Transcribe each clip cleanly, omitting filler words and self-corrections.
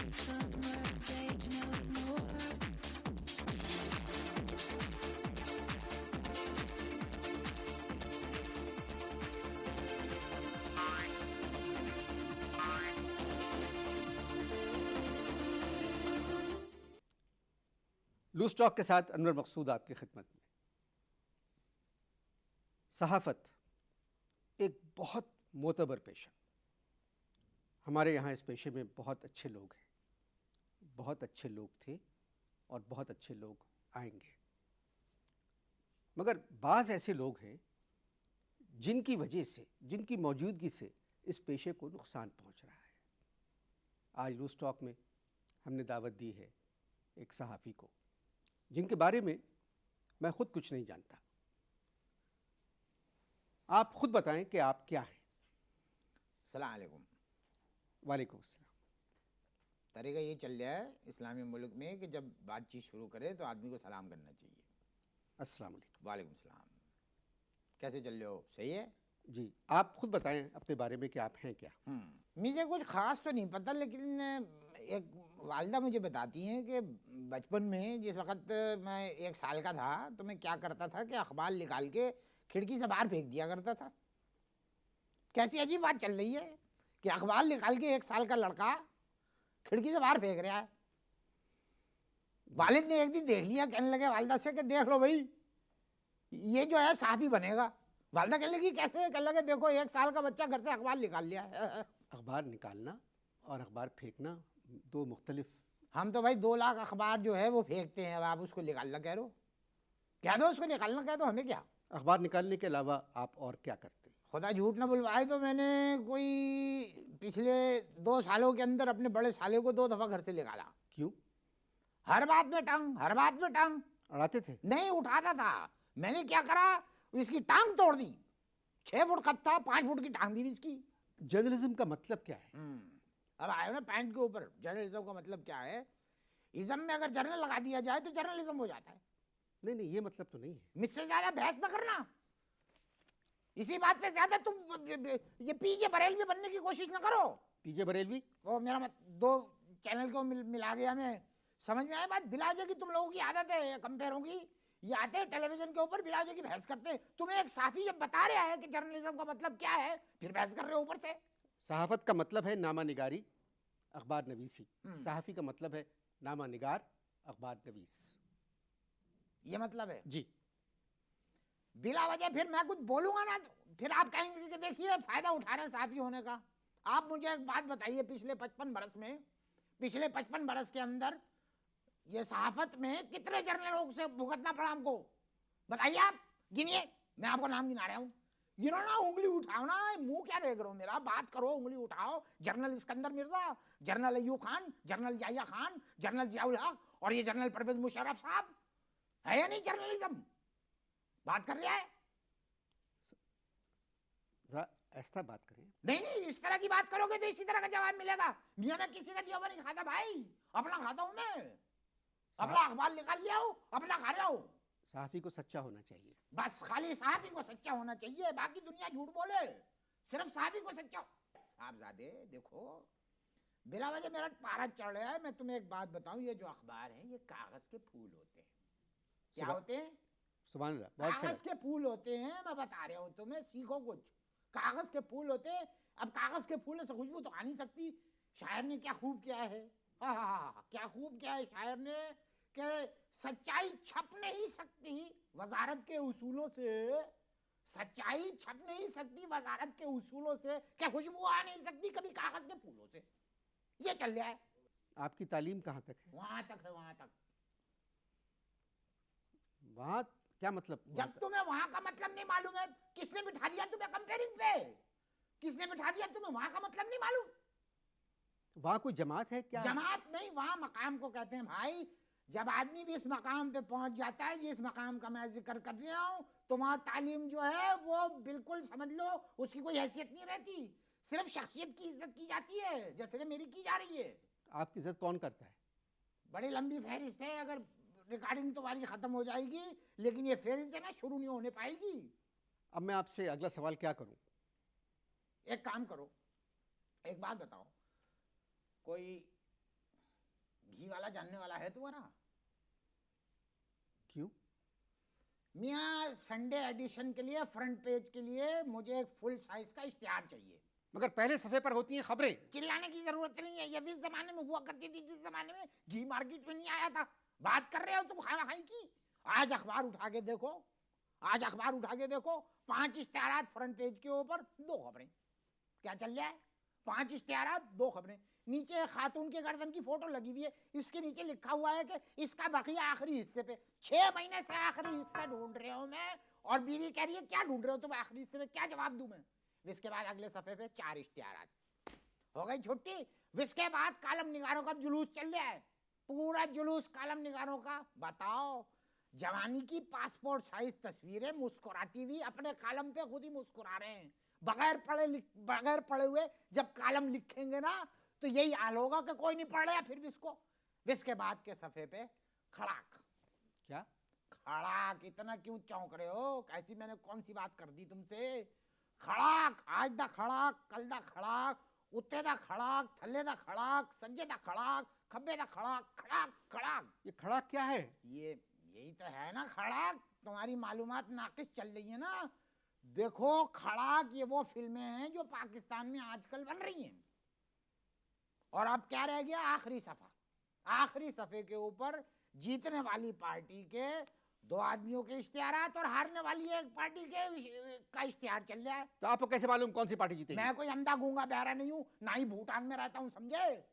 Loose talk के साथ अनवर मकसूद आपकी खिदमत में। सहाफ़त एक बहुत मोतबर पेशा। हमारे यहाँ इस पेशे में बहुत अच्छे लोग हैं, बहुत अच्छे लोग थे और बहुत अच्छे लोग आएंगे, मगर बाज़ ऐसे लोग हैं जिनकी वजह से, जिनकी मौजूदगी से इस पेशे को नुकसान पहुँच रहा है। आज लूज टॉक में हमने दावत दी है एक सहाफ़ी को जिनके बारे में मैं खुद कुछ नहीं जानता। आप खुद बताएं कि आप क्या हैं। अस्सलाम वालेकुम। वालेकुम अस्सलाम। तरीका ये चल रहा है इस्लामी मुल्क में कि जब बातचीत शुरू करे तो आदमी को सलाम करना चाहिए। अस्सलाम वालेकुम। वालेकुम सलाम। कैसे चल रहे हो? सही है जी, आप खुद बताएं अपने बारे में कि आप हैं क्या। मुझे कुछ ख़ास तो नहीं पता, लेकिन एक वालदा मुझे बताती हैं कि बचपन में जिस वक़्त मैं 1 साल का था तो मैं क्या करता था कि अखबार निकाल के खिड़की से बाहर फेंक दिया करता था। कैसी अजीब बात चल रही है कि अखबार निकाल के 1 साल का लड़का खिड़की से बाहर फेंक रहा है। वालिद ने एक दिन देख लिया, कहने लगे वालदा से कि देख लो भाई, ये जो है सहाफ़ी बनेगा। वालदा कहने लगी कैसे? कहने लगे देखो 1 साल का बच्चा घर से अखबार निकाल लिया है। अखबार निकालना और अखबार फेंकना दो मुख्तलिफ। हम तो भाई 2 लाख अखबार जो है वो फेंकते हैं, अब आप उसको निकालना कह रहे हो? कह दो उसको निकालना कह दो, हमें क्या। अखबार निकालने के अलावा आप और क्या करते हैं? खुदा झूठ ना बुलवाए तो मैंने कोई पिछले 2 सालों के अंदर अपने बड़े साले को 2 दफ़ा घर से निकाला। क्यों? हर बात में टांग, हर बात में टांग अड़ाते थे? नहीं, उठाता था। मैंने क्या करा, इसकी टांग तोड़ दी। 6 फुट कद था, 5 फुट की टांग दी इसकी। जर्नलिज्म का मतलब क्या है? अब आयो ना पैंट के ऊपर। जर्नलिज्म का मतलब क्या है? इज्म में अगर जर्नल लगा दिया जाए तो जर्नलिज्म हो जाता है। नहीं नहीं, ये मतलब तो नहीं है। मुझसे ज्यादा बहस न करना, इसी बात पे ज्यादा तुम ये पीजे बरेलवी बनने की कोशिश न करो। पीजे बरेलवी वो मेरा मत 2 चैनल को मिला गया, मैं समझ में आया बात। बिलाजे की तुम लोगों की आदत है कंपेयर होगी, ये आते हैं टेलीविजन के ऊपर बिलाजे की बहस करते हैं। तुम्हें एक साफी जब बता रहा है कि जर्नलिज्म का मतलब क्या है, फिर बहस कर रहे हो ऊपर से। सहाफत का मतलब है नामा निगारी, अखबार नवीसी। सहाफी का मतलब है नामा निगार, अखबार नवीस। ये मतलब है जी। बिला वजह फिर मैं कुछ बोलूंगा ना तो फिर आप कहेंगे कि देखिए फायदा उठा रहे हैं सहाफी होने का। आप मुझे एक बात बताइए, पिछले 55 बरस में, पिछले 55 बरस के अंदर ये सहाफत में कितने जर्नलों से भुगतना पड़ा हमको? बताइए आप, गिनिए। मैं आपको नाम गिना रहा हूं, गिनो ना, उंगली उठाओ ना। मुंह क्या देख रहे हो मेरा? बात करो, उंगली उठाओ। जनरल इस्कंदर मिर्जा, जनरल अय्यूब खान, जनरल याहिया खान, जनरल जियाउल हक और ये जनरल परवेज मुशर्रफ साहब। है या नहीं जर्नलिज्म? बात कर रहा है? जरा ऐसा बात करें। नहीं नहीं, इस तरह की बात करोगे तो इसी तरह का जवाब मिलेगा। मियां मैं किसी का दिया हुआ नहीं खाता भाई, अपना खाता हूं मैं। अपना अखबार निकाल लिया हो, अपना खा रहा हो। सहाफी को सच्चा होना चाहिए। बस खाली सहाफी को सच्चा होना चाहिए, बाकी दुनिया झूठ बोले, सिर्फ सहाफी को सच्चा। साहबजादे देखो, बिला वजह मेरा पारा चढ़ रहा है। मैं तुम्हें एक बात बताऊं, ये जो अखबार है ये कागज के फूल होते हैं। क्या होते हैं? सुभान अल्लाह, बहुत कागज के फूल होते हैं। मैं बता रहा हूं तुम्हें, सीखो कुछ। कागज के फूल होते हैं। अब कागज के फूल से खुशबू तो आ नहीं सकती। शायर ने क्या खूब किया है, क्या खूब किया है शायर ने कि सच्चाई छप नहीं सकती वजारत के उसूलों से। सच्चाई छप नहीं सकती वजारत के उसूलों से, क्या खुशबू आ नहीं सकती कभी कागज के फूलों से। ये चल रहा है। आपकी तालीम कहाँ तक है? वहां तक है, वहां तक। वहां क्या मतलब? जब तुम्हें वहां का मतलब नहीं मालूम है, किसने बिठा दिया तुम्हें कंपेयरिंग पे? किसने बिठा दिया तुम्हें? वहां का मतलब नहीं मालूम? वहां कोई जमात है क्या? जमात नहीं, वहां मकाम को कहते हैं भाई। जब आदमी भी इस मकाम पे पहुंच जाता है, जिस मकाम का मैं जिक्र कर रहा हूं, तो वहां तालीम जो है वो बिल्कुल समझ लो उसकी कोई हैसियत नहीं रहती। सिर्फ शख्सियत की इज्जत की जाती है, जैसे कि मेरी की जा रही है। आपकी इज्जत कौन करता है? बड़ी लंबी फहरिस्त है, अगर रिकॉर्डिंग तुम्हारी खत्म हो जाएगी, लेकिन ये फहरिस्त है ना शुरू नहीं होने पाएगी। अब मैं आपसे अगला सवाल क्या करूं? एक काम करो, एक बात बताओ, कोई घी वाला जानने वाला है तुम्हारा? क्यों? मियाँ संडे एडिशन के लिए फ्रंट पेज के लिए मुझे एक फुल साइज का इश्तिहार चाहिए। मगर पहले सफे पर होती हैं खबरें। चिल्लाने की जरूरत नहीं है, ये भी इस जमाने में हुआ करती थी जिस जमाने में घी मार्केट में नहीं आया था। बात कर रहे हो तुम खाई की? आज अखबार उठा के देखो, आज अखबार उठा के देखो, 5 इश्तिहार फ्रंट पेज के ऊपर, 2 खबरें। क्या चल रहा है? 5 इश्तिहार, 2 खबरें। नीचे खातून के गर्दन की फोटो लगी हुई है, इसके नीचे लिखा हुआ है कि इसका बकिया आखिरी हिस्से पे। 6 महीने से आखिरी हिस्सा ढूंढ रहे हो मैं, और बीवी कह रही है क्या ढूंढ रहे हो तुम आखिरी हिस्से में? क्या जवाब दूं मैं? इसके बाद अगले सफे पे 4 इश्तिहार। हो गई छुट्टी। इसके बाद कालम निगारों का जुलूस चल रहा है, पूरा जुलूस कालम निगारों का। बताओ, जवानी की पासपोर्ट साइज तस्वीरें मुस्कुराती हुई अपने कालम पे खुद ही मुस्कुरा रहे हैं, बगैर पढ़े हुए। जब कालम लिखेंगे ना तो यही हाल होगा कि कोई नहीं पढ़ रहा फिर भी इसको। इसके बाद के सफे पे खड़ाक। क्या? खड़ाक। इतना क्यों चौंक रहे हो? कैसी मैंने कौन सी बात कर दी तुमसे? खड़ाक। आज दा खड़ाक, कल दा खड़ाक, उत्ते दा खड़ाक, थल्ले दा खड़ाक, सज्जे दा खड़ाक, खब्बे दा खड़ाक, खड़ाक खड़ाक। ये खड़ाक क्या है? यही तो है ना खड़ाक। तुम्हारी मालूमात नाकिस चल रही है ना। देखो खड़ाक ये वो फिल्में हैं जो पाकिस्तान में आजकल बन रही हैं। और अब क्या रह गया? आखिरी सफा। आखिरी सफे के ऊपर जीतने वाली पार्टी के 2 आदमियों के इश्तिहारात और हारने वाली एक पार्टी का इश्तिहार चल रहा है। तो आपको कैसे मालूम कौन सी पार्टी जीतेगी? मैं कोई अंधा गूंगा बहरा नहीं हूं, ना ही भूटान में रहता हूं, समझे?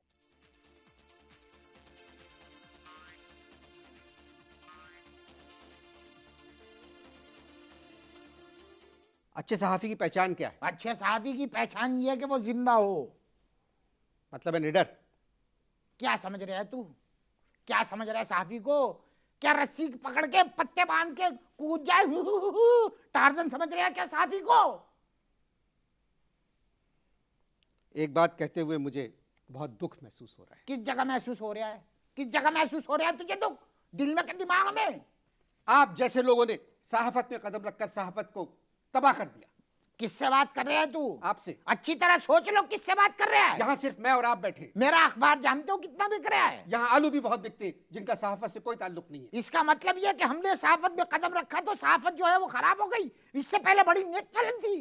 अच्छे सहाफी की पहचान क्या है? अच्छे सहाफी की पहचान ये है कि वो जिंदा हो। मतलब है निडर। क्या समझ रहा है तू? क्या समझ रहा है सहाफी को? क्या रस्सी पकड़ के पत्ते बांध के कूद जाए टार्जन समझ रहा है क्या सहाफी को? एक बात कहते हुए मुझे बहुत दुख महसूस हो रहा है। किस जगह महसूस हो रहा है? किस जगह महसूस हो रहा है तुझे दुख? दिल में कि दिमाग में? आप जैसे लोगों ने सहाफत में कदम रखकर सहाफत को तबाह कर दिया। किससे बात कर रहे हैं तू? आपसे। अच्छी तरह सोच लो किससे बात कर रहा है। यहाँ सिर्फ मैं और आप बैठे। मेरा अखबार जानते हो कितना बिक रहा है? यहाँ आलू भी बहुत बिकते हैं जिनका सहाफत से कोई ताल्लुक नहीं है। इसका मतलब यह कि हमने सहाफत में कदम रखा तो सहाफत जो है वो खराब हो गई। इससे पहले बड़ी नेक चलन थी।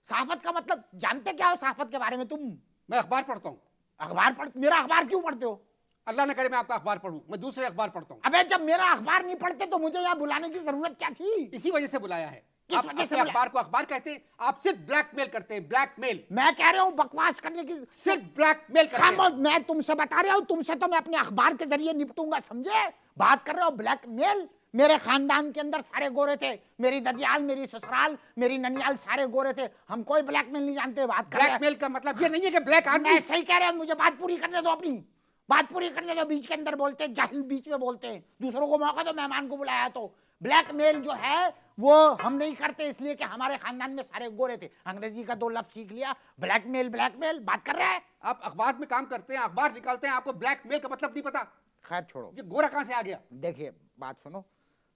सहाफत का मतलब जानते क्या हो सहाफत के बारे में तुम? मैं अखबार पढ़ता हूँ। अखबार पढ़? मेरा अखबार क्यों पढ़ते हो? अल्लाह न करे मैं आपका अखबार पढ़ूं, मैं दूसरे अखबार पढ़ता हूँ। अबे जब मेरा अखबार नहीं पढ़ते तो मुझे यहाँ बुलाने की जरूरत क्या थी? इसी वजह से बुलाया है। किस आप वजह से अपने बुलाया? अखबार को अखबार कहते हैं, आप सिर्फ ब्लैकमेल करते हैं। ब्लैकमेल। मैं कह रहा हूँ बकवास करने की, सिर्फ ब्लैकमेल करते हैं। खामोश। मैं तुमसे बता रहा हूँ, तुमसे तो मैं अपने अखबार के जरिए निपटूंगा, समझे? बात कर रहे हो ब्लैकमेल? मेरे खानदान के अंदर सारे गोरे थे। मेरी ददियाल, मेरी ससुराल, मेरी ननियाल सारे गोरे थे। हम कोई ब्लैकमेल नहीं जानते। बात कर रहे हैं। ब्लैकमेल का मतलब ये नहीं है कि ब्लैक आदमी। मैं सही कह रहा हूँ, मुझे बात पूरी करने दो अपनी। बात पूरी करने दो। बीच के अंदर बोलते हैं, जाहिल बीच में बोलते हैं। दूसरों को मौका दो, मेहमान को बुलाया तो। ब्लैकमेल जो है वो हम नहीं करते, इसलिए कि हमारे खानदान में सारे गोरे थे। अंग्रेजी का 2 लफ्ज सीख लिया। ब्लैकमेल ब्लैकमेल बात कर रहा है। आप अखबार में काम करते हैं, अखबार निकालते हैं, आपको ब्लैकमेल का मतलब नहीं पता। खैर छोड़ो, ये गोरा कहां से आ गया? देखिए बात सुनो।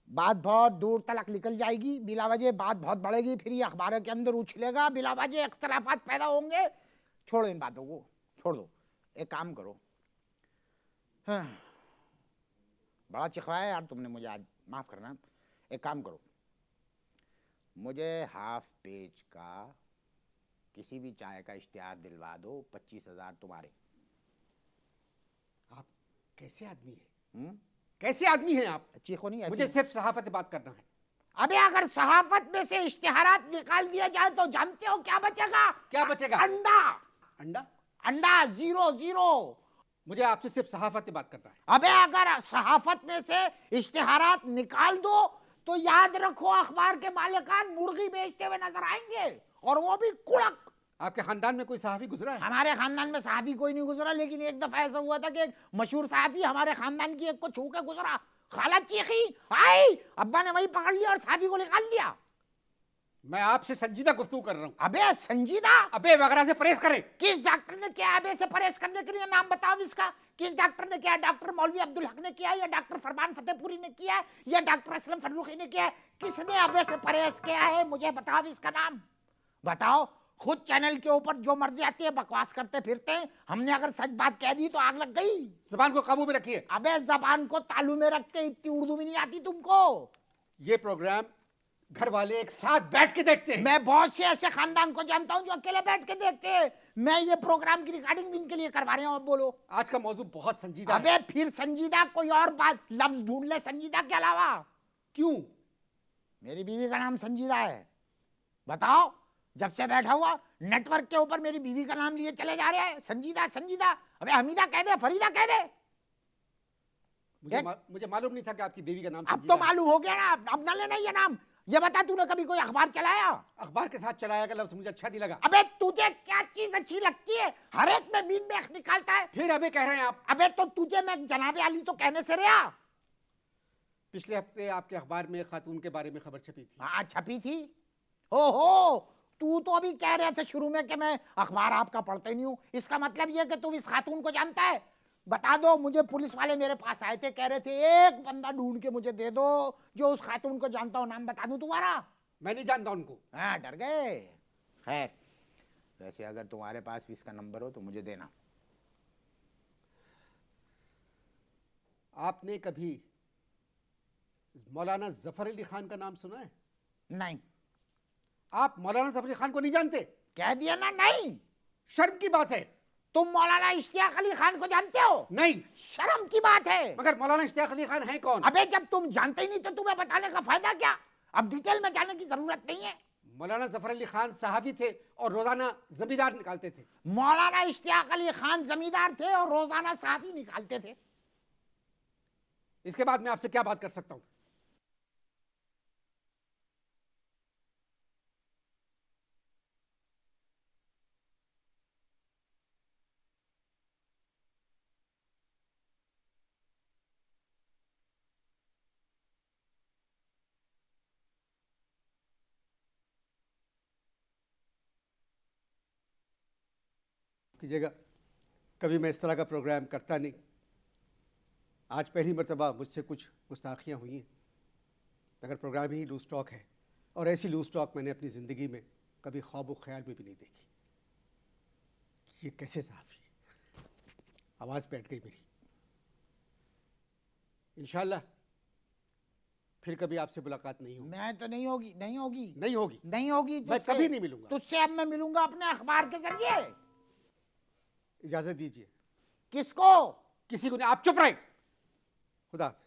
बात बहुत दूर तक निकल जाएगी, बिला वजह बात बहुत बढ़ेगी, फिर ये अखबारों के अंदर उछलेगा, बिला वजह इख्तलाफात पैदा होंगे। छोड़ो इन बातों को, छोड़ दो। एक काम करो, हाँ, बड़ा चिखवाया यार तुमने मुझे आज, माफ करना। एक काम करो, मुझे हाफ पेज का किसी भी चाय का इश्तिहार दिलवा दो। 25,000 तुम्हारे। आप कैसे आदमी हैं? कैसे आदमी हैं आप? चीखो नहीं, मुझे सिर्फ सहाफत से बात करना है। अबे अगर सहाफत में से इश्तिहारात निकाल दिया जाए तो जानते हो क्या बचेगा? क्या बचेगा? अंडा। अंडा? अंडा 0-0। मुझे आपसे सिर्फ सहाफत से बात करना है। अबे अगर सहाफत में से इश्तिहारात निकाल दो तो याद रखो अखबार के मालिकान मुर्गी बेचते हुए नजर आएंगे, और वो भी कुड़क। आपके खानदान में कोई सहाफी गुजरा है? हमारे खानदान में सहाफी कोई नहीं गुजरा, लेकिन एक दफा ऐसा हुआ था कि एक मशहूर सहाफी हमारे खानदान की एक को छू के गुजरा। खाला चीखी, आई, अब्बा ने वही पकड़ लिया और सहाफी को निकाल दिया। मैं आपसे संजीदा गुफ्तगू कर रहा हूँ। अबे संजीदा? अबे वगैरह से परहेज करें। किस डॉक्टर ने किया अबे से परहेज करने के लिए? नाम बताओ इसका। किस डॉक्टर ने किया? डॉक्टर मौलवी अब्दुल हक ने किया, या डॉक्टर फरमान फतेहपुरी ने किया, या डॉक्टर असलम फर्रुखी ने किया? किसने अबे से परहेज किया है? मुझे बताओ इसका नाम बताओ। खुद चैनल के ऊपर जो मर्जी आती है बकवास करते फिरते हैं। हमने अगर सच बात कह दी तो आग लग गई। जबान को काबू में रखिए। अबे जबान को तालू में रख के, इतनी उर्दू भी नहीं आती तुमको। ये प्रोग्राम घर वाले एक साथ बैठ के देखते हैं। मैं बहुत से ऐसे खानदान को जानता हूं जो अकेले बैठ के देखते हैं। मैं ये प्रोग्राम की रिकॉर्डिंग भी इनके लिए करवा रहा हूं। अब बोलो। आज का मौजूद बहुत संजीदा है। अबे फिर संजीदा, कोई और बात लफ्ज ढूंढ ले संजीदा के अलावा। क्यों? मेरी बीवी का नाम संजीदा है। बताओ, जब से बैठा हुआ नेटवर्क के ऊपर मेरी बीवी का नाम लिए चले जा रहे हैं, संजीदा संजीदा। अबे हमीदा कह दे, फरीदा कह दे। मुझे मालूम नहीं था कि आपकी बीवी का नाम अब तो मालूम हो गया ना। अब ना लेना ये नाम। ये बता, तूने कभी कोई अखबार चलाया? अखबार के साथ चलाया का लफ्ज मुझे अच्छा नहीं लगा। अबे तुझे क्या चीज अच्छी लगती है? हर एक में मीन में निकालता है। फिर अबे कह रहे हैं आप। अबे तो तुझे मैं जनाबे आली तो कहने से रहा। पिछले हफ्ते आपके अखबार में खातून के बारे में खबर छपी थी। हाँ छपी थी। हो तू तो अभी कह रहे थे शुरू में कि मैं अखबार आपका पढ़ते नहीं हूं। इसका मतलब यह कि तू इस खातून को जानता है? बता दो मुझे। पुलिस वाले मेरे पास आए थे, कह रहे थे एक बंदा ढूंढ के मुझे दे दो जो उस खातून को जानता हो। नाम बता दूं तुम्हारा? मैं नहीं जानता उनको। हाँ डर गए। खैर, वैसे अगर तुम्हारे पास भी इसका नंबर हो तो मुझे देना। आपने कभी मौलाना जफर अली खान का नाम सुना है? नहीं। आप मौलाना जफर अली खान को नहीं जानते? कह दिया ना, नहीं। शर्म की बात है। तुम मौलाना इश्तियाक अली खान को जानते हो? नहीं। शर्म की बात है। मगर मौलाना इश्तियाक अली खान है कौन? अबे जब तुम जानते ही नहीं तो तुम्हें बताने का फायदा क्या? अब डिटेल में जाने की जरूरत नहीं है। मौलाना जफर अली खान सहाफी थे और रोजाना जमींदार निकालते थे। मौलाना इश्तियाक अली खान जमींदार थे और रोजाना सहाफी निकालते थे। इसके बाद मैं आपसे क्या बात कर सकता हूं? कीजिएगा, कभी मैं इस तरह का प्रोग्राम करता नहीं। आज पहली मर्तबा मुझसे कुछ गुस्ताखियाँ हुई हैं, मगर प्रोग्राम ही लूज टॉक है और ऐसी लूज टॉक मैंने अपनी ज़िंदगी में कभी ख्वाब व ख्याल में भी नहीं देखी। ये कैसे सहाफ़ी? आवाज़ बैठ गई मेरी। इंशाल्लाह फिर कभी आपसे मुलाकात नहीं होगी। मैं तो नहीं होगी, नहीं होगी, नहीं होगी, नहीं होगी। मैं कभी नहीं मिलूंगा तुझसे। अब मैं मिलूंगा अपने अखबार के जरिए। इजाज़त दीजिए। किसको? किसी को नहीं। आप चुप रहे। खुदा हाफ़िज़।